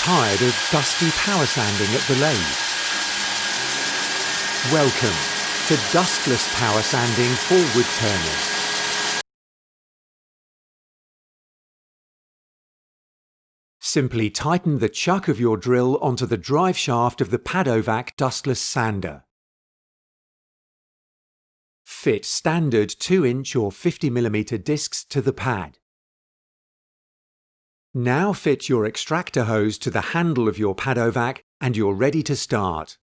tired of dusty power sanding at the lathe? Welcome to Dustless power sanding for Woodturners. Simply tighten the chuck of your drill onto the drive shaft of the Pad-O-Vac Dustless sander. Fit standard 2-inch or 50mm discs to the pad. Now fit your extractor hose to the handle of your Pad-O-Vac and you're ready to start.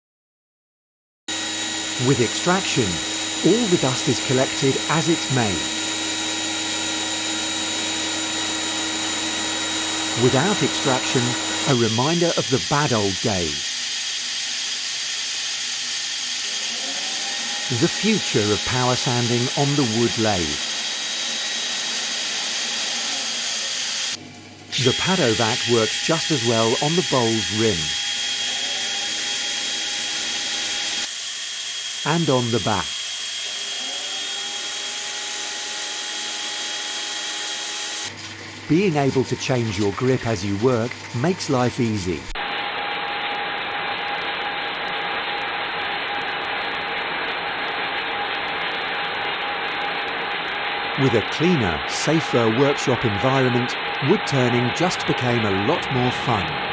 With extraction, all the dust is collected as it's made. Without extraction, a reminder of the bad old days. The future of power sanding on the wood lathe. The Pad-O-Vac works just as well on the bowl's rim and on the back. Being able to change your grip as you work makes life easy. With a cleaner, safer workshop environment, wood turning just became a lot more fun.